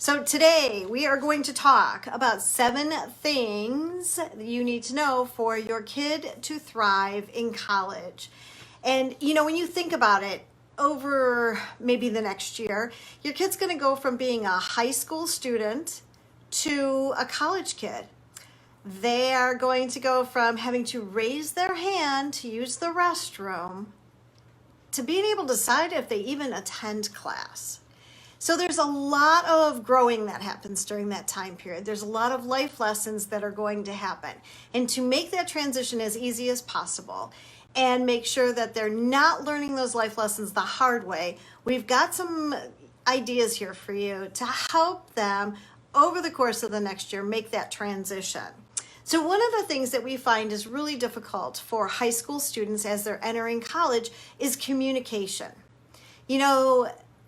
So today we are going to talk about 7 things that you need to know for your kid to thrive in college. And when you think about it, over maybe the next year, your kid's going to go from being a high school student to a college kid. They are going to go from having to raise their hand to use the restroom to being able to decide if they even attend class. So there's a lot of growing that happens during that time period. There's a lot of life lessons that are going to happen. And to make that transition as easy as possible and make sure that they're not learning those life lessons the hard way, we've got some ideas here for you to help them over the course of the next year make that transition. So one of the things that we find is really difficult for high school students as they're entering college is communication.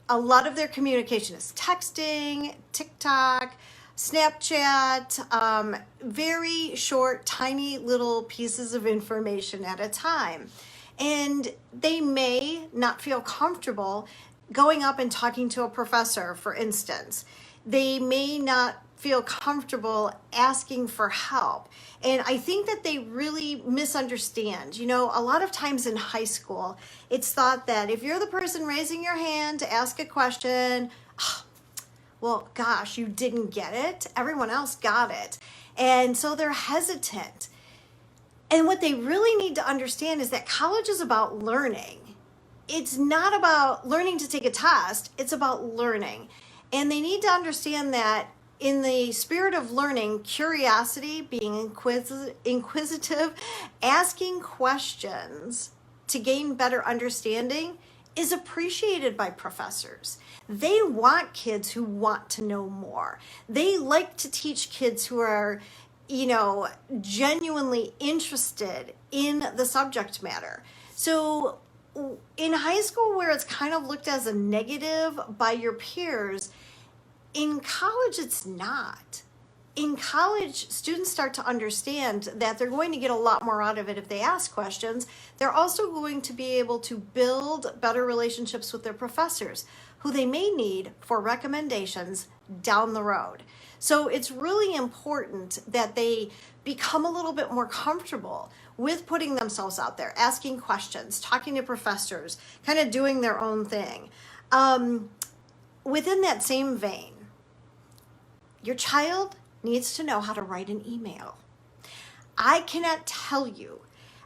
A lot of their communication is texting, TikTok, Snapchat, very short, tiny little pieces of information at a time. And they may not feel comfortable going up and talking to a professor, for instance. They may not feel comfortable asking for help. And I think that they really misunderstand. A lot of times in high school, it's thought that if you're the person raising your hand to ask a question, well, gosh, you didn't get it. Everyone else got it. And so they're hesitant. And what they really need to understand is that college is about learning. It's not about learning to take a test. It's about learning. And they need to understand that in the spirit of learning, curiosity, being inquisitive, asking questions to gain better understanding is appreciated by professors. They want kids who want to know more. They like to teach kids who are, genuinely interested in the subject matter. So in high school, where it's kind of looked as a negative by your peers, in college, it's not. In college, students start to understand that they're going to get a lot more out of it if they ask questions. They're also going to be able to build better relationships with their professors, who they may need for recommendations down the road. So it's really important that they become a little bit more comfortable with putting themselves out there, asking questions, talking to professors, kind of doing their own thing. Within that same vein, your child needs to know how to write an email. I cannot tell you,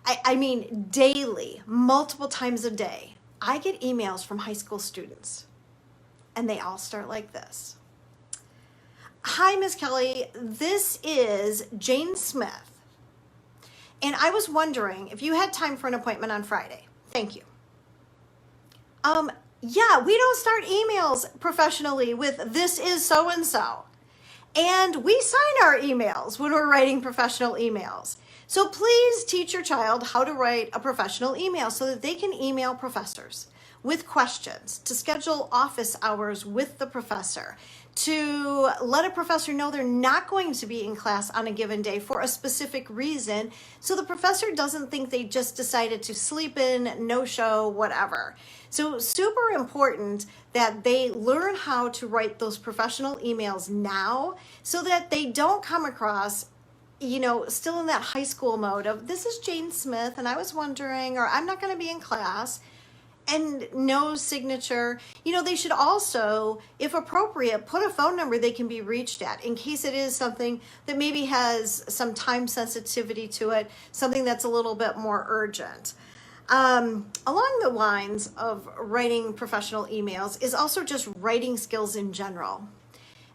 I mean daily, multiple times a day, I get emails from high school students, and they all start like this. Hi, Miss Kelly, this is Jane Smith, and I was wondering if you had time for an appointment on Friday. Thank you. Yeah, we don't start emails professionally with "this is so-and-so." And we sign our emails when we're writing professional emails. So please teach your child how to write a professional email so that they can email professors with questions, to schedule office hours with the professor, to let a professor know they're not going to be in class on a given day for a specific reason, so the professor doesn't think they just decided to sleep in, no show, whatever. So super important that they learn how to write those professional emails now so that they don't come across, still in that high school mode of "this is Jane Smith and I was wondering," or "I'm not going to be in class," and no signature. They should also, if appropriate, put a phone number they can be reached at in case it is something that maybe has some time sensitivity to it, something that's a little bit more urgent. Along the lines of writing professional emails is also just writing skills in general.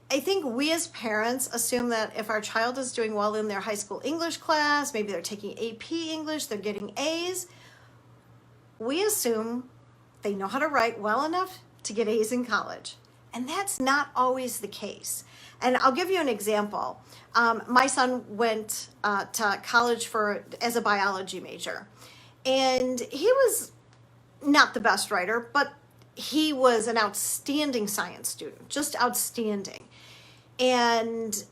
I think we as parents assume that if our child is doing well in their high school English class, maybe they're taking AP English, they're getting A's, we assume they know how to write well enough to get A's in college. And that's not always the case. And I'll give you an example. My son went to college as a biology major. And he was not the best writer, but he was an outstanding science student, just outstanding. And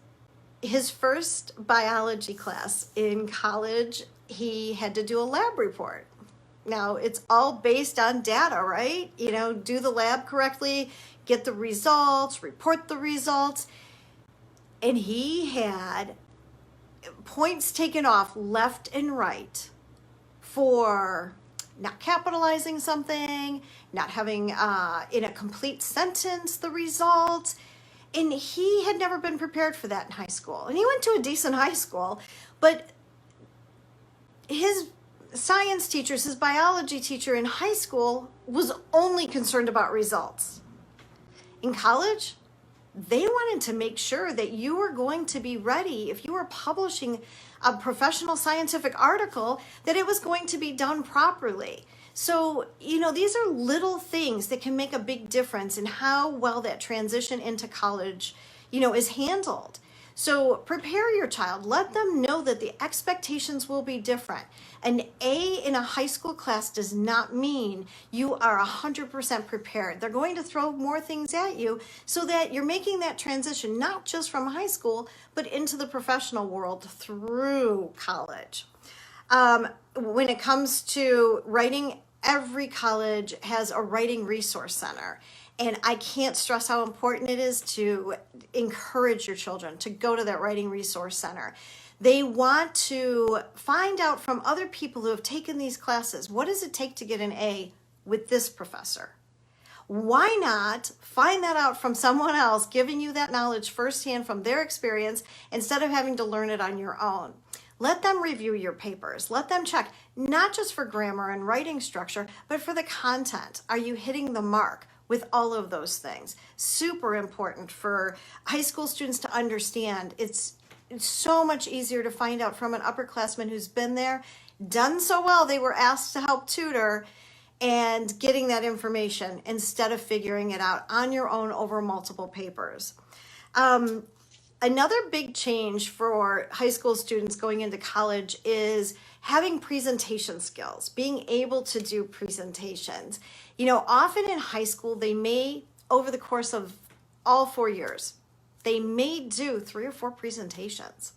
his first biology class in college, he had to do a lab report. Now, it's all based on data, right? Do the lab correctly, get the results, report the results. And he had points taken off left and right for not capitalizing something, not having in a complete sentence the results. And he had never been prepared for that in high school. And he went to a decent high school, but his science teachers, his biology teacher in high school was only concerned about results. In college, they wanted to make sure that you were going to be ready if you were publishing a professional scientific article, that it was going to be done properly. So, these are little things that can make a big difference in how well that transition into college, is handled. So prepare your child. Let them know that the expectations will be different. An A in a high school class does not mean you are 100% prepared. They're going to throw more things at you so that you're making that transition, not just from high school, but into the professional world through college. When it comes to writing, every college has a writing resource center. And I can't stress how important it is to encourage your children to go to that writing resource center. They want to find out from other people who have taken these classes, what does it take to get an A with this professor? Why not find that out from someone else, giving you that knowledge firsthand from their experience instead of having to learn it on your own? Let them review your papers. Let them check, not just for grammar and writing structure, but for the content. Are you hitting the mark with all of those things? Super important for high school students to understand. It's so much easier to find out from an upperclassman who's been there, done so well, they were asked to help tutor, and getting that information instead of figuring it out on your own over multiple papers. Another big change for high school students going into college is having presentation skills, being able to do presentations. Often in high school, they may, over the course of all 4 years, they may do 3 or 4 presentations.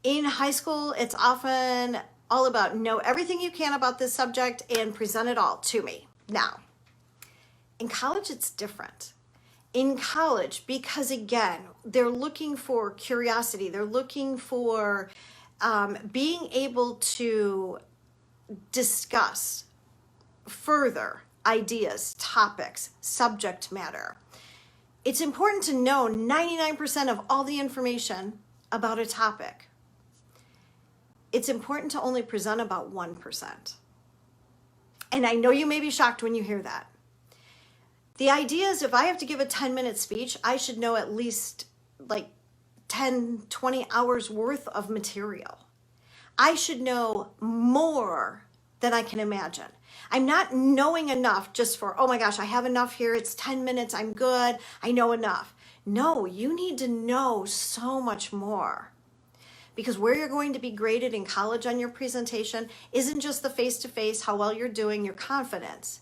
In high school, it's often all about know everything you can about this subject and present it all to me. Now, in college, it's different. In college, because again, they're looking for curiosity, they're looking for being able to discuss further ideas, topics, subject matter. It's important to know 99% of all the information about a topic. It's important to only present about 1%. And I know you may be shocked when you hear that. The idea is if I have to give a 10-minute speech, I should know at least like 10, 20 hours worth of material. I should know more than I can imagine. I'm not knowing enough just for, oh my gosh, I have enough here. It's 10 minutes. I'm good. I know enough. No, you need to know so much more. Because where you're going to be graded in college on your presentation isn't just the face-to-face, how well you're doing, your confidence,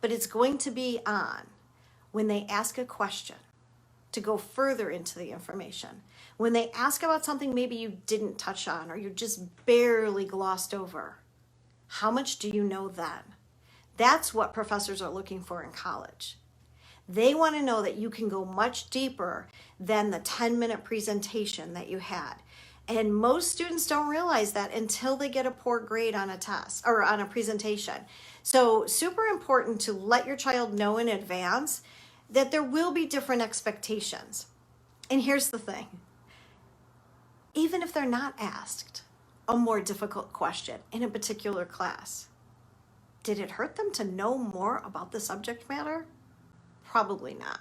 but it's going to be on when they ask a question to go further into the information. When they ask about something maybe you didn't touch on or you just barely glossed over, how much do you know then? That's what professors are looking for in college. They want to know that you can go much deeper than the 10-minute presentation that you had. And most students don't realize that until they get a poor grade on a test or on a presentation. So super important to let your child know in advance that there will be different expectations. And here's the thing. Even if they're not asked a more difficult question in a particular class, did it hurt them to know more about the subject matter? Probably not.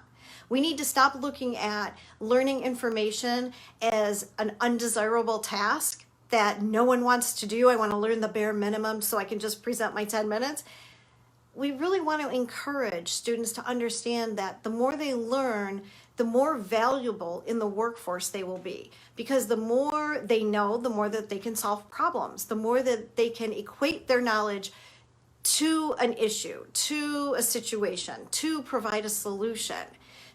We need to stop looking at learning information as an undesirable task that no one wants to do. I want to learn the bare minimum so I can just present my 10 minutes. We really want to encourage students to understand that the more they learn, the more valuable in the workforce they will be. Because the more they know, the more that they can solve problems, the more that they can equate their knowledge to an issue, to a situation, to provide a solution.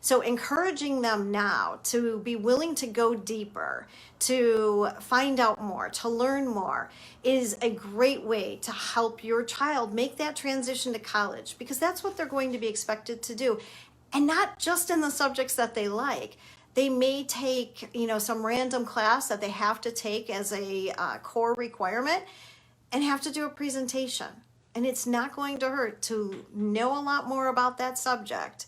So encouraging them now to be willing to go deeper, to find out more, to learn more is a great way to help your child make that transition to college, because that's what they're going to be expected to do. And not just in the subjects that they like. They may take, some random class that they have to take as a core requirement and have to do a presentation. And it's not going to hurt to know a lot more about that subject,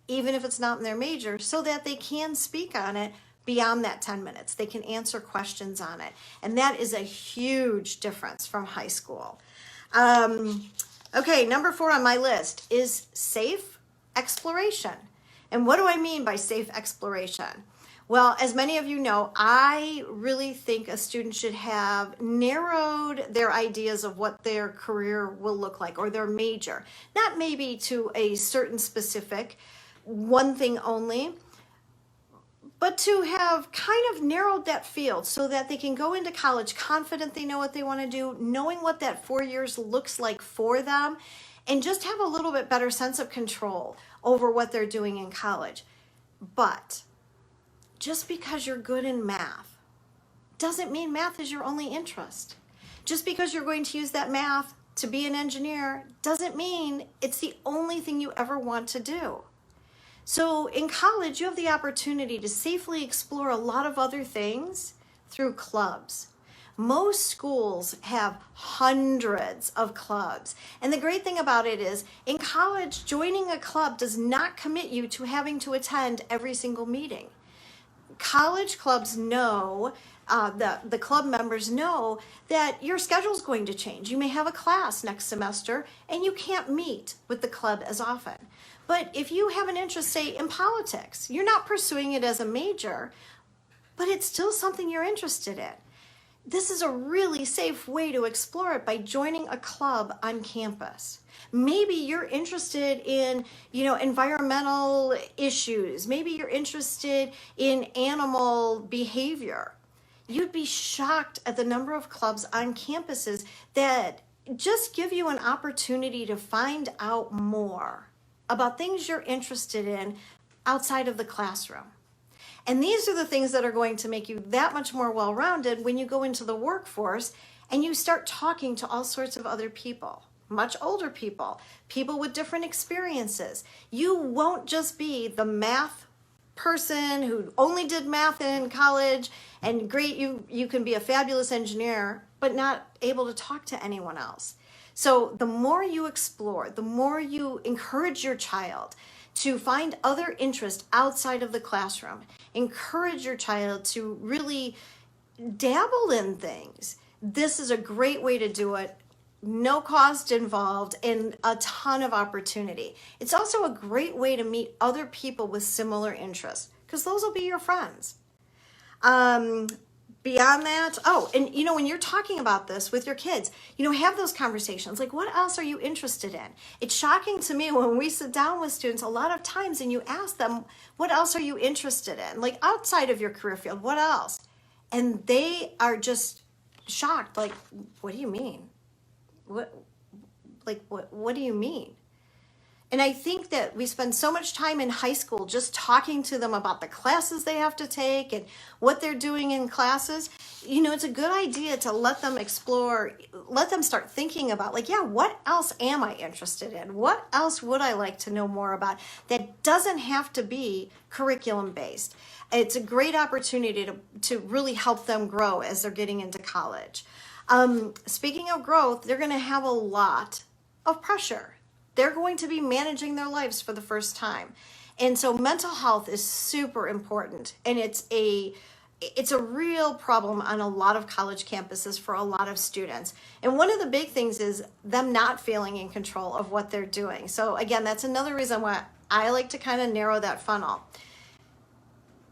even if it's not in their major, so that they can speak on it beyond that 10 minutes. They can answer questions on it. And that is a huge difference from high school. Okay, number 4 on my list is safe exploration. And what do I mean by safe exploration? Well, as many of you know, I really think a student should have narrowed their ideas of what their career will look like, or their major. Not maybe to a certain specific one thing only, but to have kind of narrowed that field so that they can go into college confident they know what they want to do, knowing what that 4 years looks like for them, and just have a little bit better sense of control over what they're doing in college. But just because you're good in math doesn't mean math is your only interest. Just because you're going to use that math to be an engineer doesn't mean it's the only thing you ever want to do. So in college, you have the opportunity to safely explore a lot of other things through clubs. Most schools have hundreds of clubs. And the great thing about it is, in college, joining a club does not commit you to having to attend every single meeting. College clubs know, the club members know that your schedule is going to change. You may have a class next semester and you can't meet with the club as often. But if you have an interest, say, in politics, you're not pursuing it as a major, but it's still something you're interested in. This is a really safe way to explore it by joining a club on campus. Maybe you're interested in, environmental issues. Maybe you're interested in animal behavior. You'd be shocked at the number of clubs on campuses that just give you an opportunity to find out more about things you're interested in outside of the classroom. And these are the things that are going to make you that much more well-rounded when you go into the workforce and you start talking to all sorts of other people, much older people, people with different experiences. You won't just be the math person who only did math in college and great, you can be a fabulous engineer, but not able to talk to anyone else. So the more you explore, the more you encourage your child to find other interests outside of the classroom. Encourage your child to really dabble in things. This is a great way to do it. No cost involved and a ton of opportunity. It's also a great way to meet other people with similar interests, because those will be your friends. Beyond that, and when you're talking about this with your kids, have those conversations. Like, what else are you interested in? It's shocking to me when we sit down with students a lot of times and you ask them, what else are you interested in? Like, outside of your career field, what else? And they are just shocked. Like, what do you mean? What do you mean? And I think that we spend so much time in high school just talking to them about the classes they have to take and what they're doing in classes. It's a good idea to let them explore, let them start thinking about, what else am I interested in? What else would I like to know more about that doesn't have to be curriculum based? It's a great opportunity to really help them grow as they're getting into college. Speaking of growth, they're going to have a lot of pressure. They're going to be managing their lives for the first time. And so mental health is super important. And it's a real problem on a lot of college campuses for a lot of students. And one of the big things is them not feeling in control of what they're doing. So again, that's another reason why I like to kind of narrow that funnel.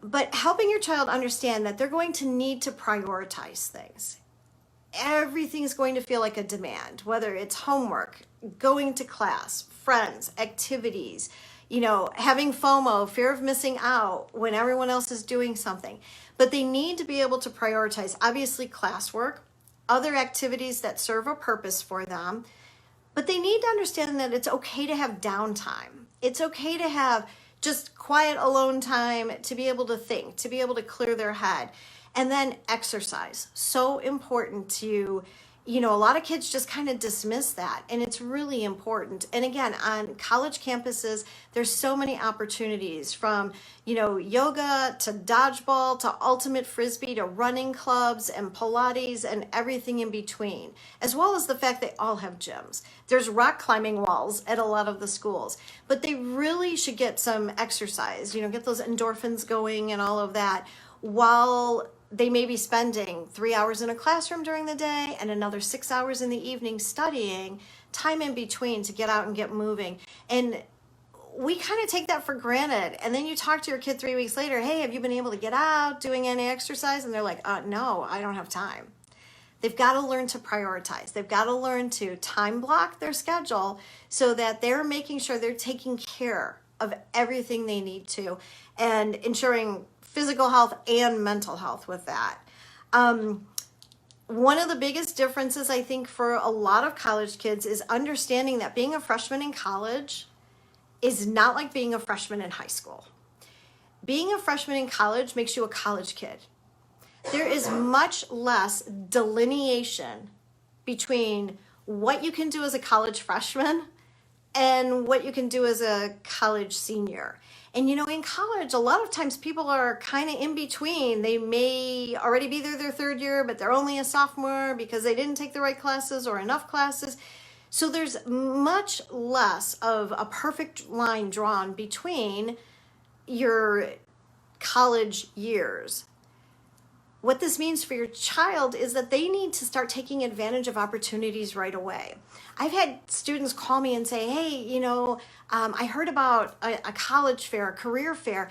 But helping your child understand that they're going to need to prioritize things. Everything's going to feel like a demand, whether it's homework, going to class, friends, activities, having FOMO, fear of missing out when everyone else is doing something. But they need to be able to prioritize, obviously, classwork, other activities that serve a purpose for them. But they need to understand that it's okay to have downtime. It's okay to have just quiet alone time to be able to think, to be able to clear their head. And then exercise, so important to, a lot of kids just kind of dismiss that, and it's really important. And again, on college campuses, there's so many opportunities, from, yoga to dodgeball to ultimate frisbee to running clubs and Pilates and everything in between, as well as the fact they all have gyms. There's rock climbing walls at a lot of the schools, but they really should get some exercise, get those endorphins going and all of that, while they may be spending 3 hours in a classroom during the day and another 6 hours in the evening studying, time in between to get out and get moving. And we kind of take that for granted. And then you talk to your kid 3 weeks later, hey, have you been able to get out doing any exercise? And they're like, no, I don't have time. They've got to learn to prioritize. They've got to learn to time block their schedule so that they're making sure they're taking care of everything they need to and ensuring physical health and mental health with that. One of the biggest differences, I think, for a lot of college kids is understanding that being a freshman in college is not like being a freshman in high school. Being a freshman in college makes you a college kid. There is much less delineation between what you can do as a college freshman and what you can do as a college senior. And in college, a lot of times people are kind of in between. They may already be there their third year, but they're only a sophomore because they didn't take the right classes or enough classes. So there's much less of a perfect line drawn between your college years. What this means for your child is that they need to start taking advantage of opportunities right away. I've had students call me and say, hey, I heard about a college fair, a career fair.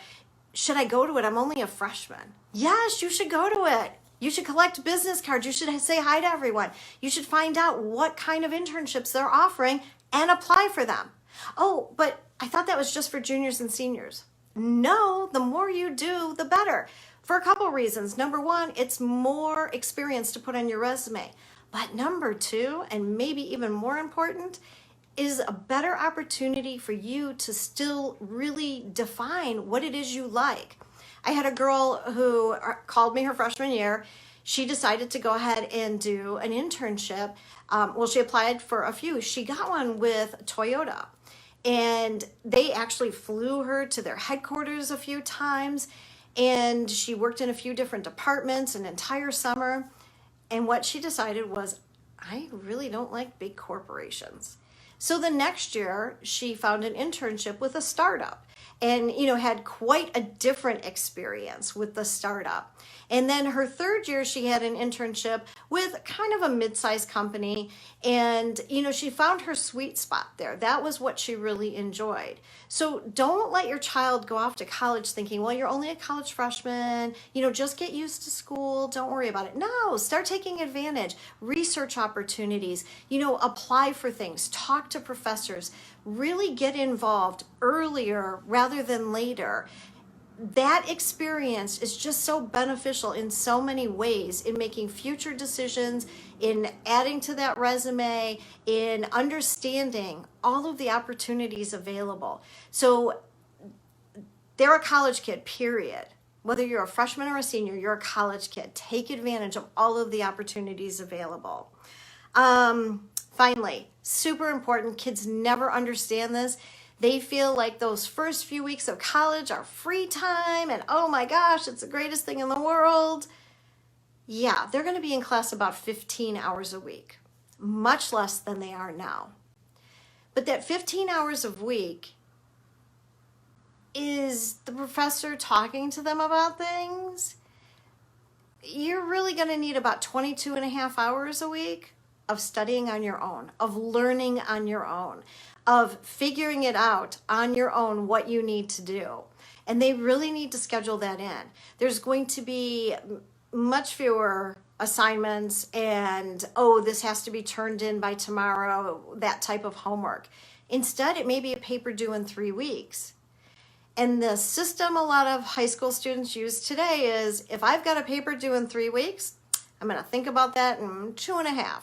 Should I go to it? I'm only a freshman. Yes, you should go to it. You should collect business cards. You should say hi to everyone. You should find out what kind of internships they're offering and apply for them. Oh, but I thought that was just for juniors and seniors. No, the more you do, the better. For a couple reasons. Number one, it's more experience to put on your resume. But number two, and maybe even more important, is a better opportunity for you to still really define what it is you like. I had a girl who called me her freshman year. She decided to go ahead and do an internship. She applied for a few. She got one with Toyota. And they actually flew her to their headquarters a few times. And she worked in a few different departments an entire summer. And what she decided was, I really don't like big corporations. So the next year, she found an internship with a startup and, had quite a different experience with the startup. And then her third year, she had an internship with kind of a mid-sized company. And, she found her sweet spot there. That was what she really enjoyed. So don't let your child go off to college thinking, well, you're only a college freshman, just get used to school. Don't worry about it. No, start taking advantage. Research opportunities, apply for things, talk to professors, really get involved earlier rather than later. That experience is just so beneficial in so many ways in making future decisions, in adding to that resume, in understanding all of the opportunities available. So they're a college kid, period. Whether you're a freshman or a senior, you're a college kid. Take advantage of all of the opportunities available. Finally, super important, kids never understand this. They feel like those first few weeks of college are free time and oh my gosh, it's the greatest thing in the world. Yeah, they're going to be in class about 15 hours a week, much less than they are now. But that 15 hours a week is the professor talking to them about things. You're really going to need about 22 and a half hours a week of studying on your own, of learning on your own, of figuring it out on your own what you need to do. And they really need to schedule that in. There's going to be much fewer assignments and, this has to be turned in by tomorrow, that type of homework. Instead, it may be a paper due in 3 weeks. And the system a lot of high school students use today is, if I've got a paper due in 3 weeks, I'm going to think about that in 2.5.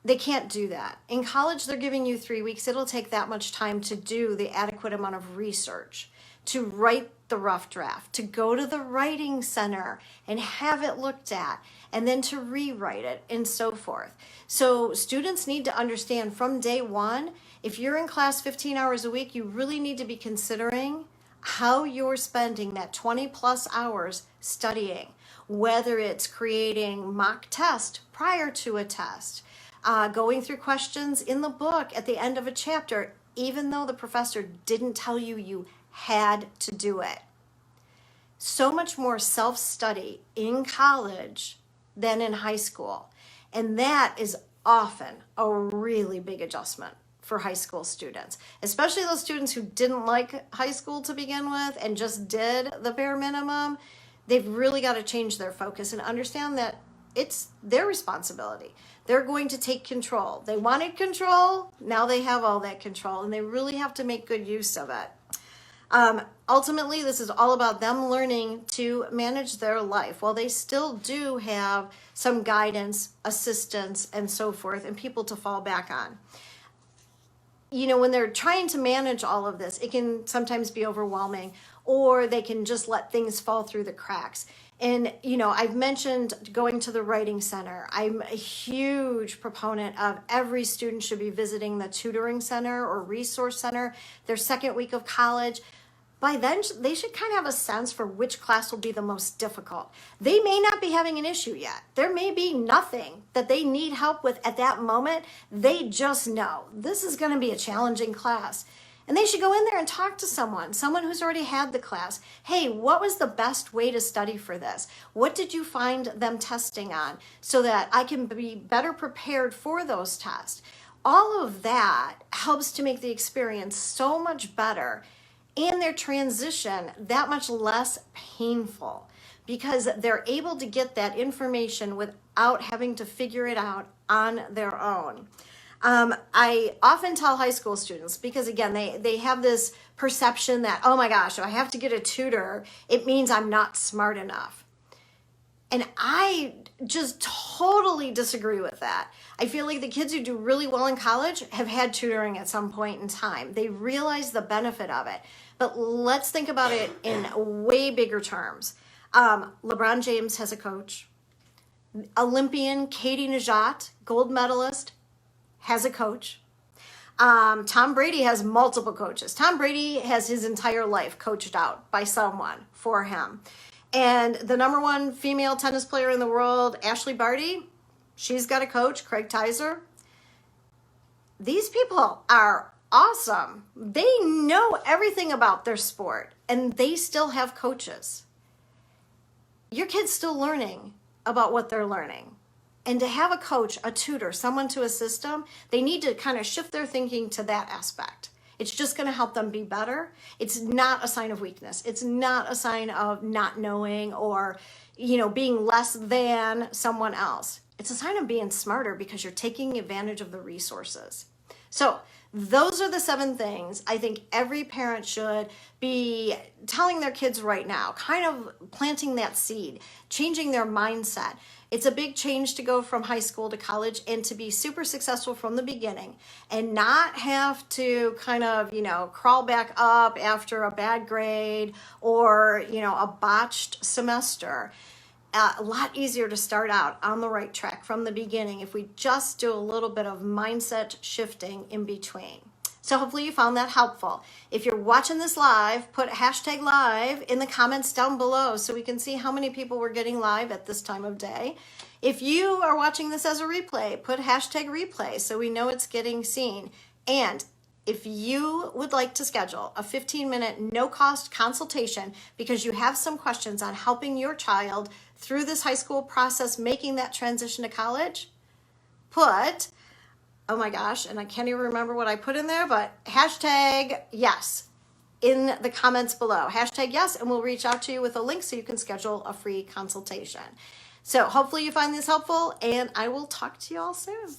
They can't do that. In college, they're giving you 3 weeks. It'll take that much time to do the adequate amount of research, to write the rough draft, to go to the writing center and have it looked at, and then to rewrite it and so forth. So students need to understand from day one, if you're in class 15 hours a week, you really need to be considering how you're spending that 20 plus hours studying, whether it's creating mock test prior to a test, going through questions in the book at the end of a chapter, even though the professor didn't tell you you had to do it. So much more self-study in college than in high school. And that is often a really big adjustment for high school students, especially those students who didn't like high school to begin with and just did the bare minimum. They've really got to change their focus and understand that it's their responsibility. They're going to take control. They wanted control, now they have all that control, and they really have to make good use of it. Ultimately, this is all about them learning to manage their life while they still do have some guidance, assistance, and so forth, and people to fall back on. You know, when they're trying to manage all of this, it can sometimes be overwhelming, or they can just let things fall through the cracks. And, you know, I've mentioned going to the writing center. I'm a huge proponent of every student should be visiting the tutoring center or resource center their second week of college. By then, they should kind of have a sense for which class will be the most difficult. They may not be having an issue yet. There may be nothing that they need help with at that moment. They just know this is going to be a challenging class. And they should go in there and talk to someone who's already had the class. Hey, what was the best way to study for this? What did you find them testing on so that I can be better prepared for those tests? All of that helps to make the experience so much better and their transition that much less painful, because they're able to get that information without having to figure it out on their own. I often tell high school students, because again, they have this perception that, oh my gosh, if I have to get a tutor, it means I'm not smart enough. And I just totally disagree with that. I feel like the kids who do really well in college have had tutoring at some point in time. They realize the benefit of it. But let's think about it in way bigger terms. LeBron James has a coach. Olympian Katie Najat, gold medalist, has a coach. Tom Brady has multiple coaches. Tom Brady has his entire life coached out by someone for him. And the number one female tennis player in the world, Ashley Barty, she's got a coach, Craig Tyser. These people are awesome. They know everything about their sport, and they still have coaches. Your kid's still learning about what they're learning. And to have a coach, a tutor, someone to assist them, they need to kind of shift their thinking to that aspect. It's just going to help them be better. It's not a sign of weakness. It's not a sign of not knowing or, you know, being less than someone else. It's a sign of being smarter because you're taking advantage of the resources. So those are the 7 things I think every parent should be telling their kids right now, kind of planting that seed, changing their mindset. It's a big change to go from high school to college and to be super successful from the beginning and not have to kind of, you know, crawl back up after a bad grade or, you know, a botched semester. A lot easier to start out on the right track from the beginning if we just do a little bit of mindset shifting in between. So hopefully you found that helpful. If you're watching this live, put #live in the comments down below so we can see how many people we're getting live at this time of day. If you are watching this as a replay, put #replay so we know it's getting seen. And if you would like to schedule a 15-minute no-cost consultation because you have some questions on helping your child through this high school process, making that transition to college, put, oh my gosh, and I can't even remember what I put in there, but #yes in the comments below. #yes, and we'll reach out to you with a link so you can schedule a free consultation. So hopefully you find this helpful, and I will talk to you all soon.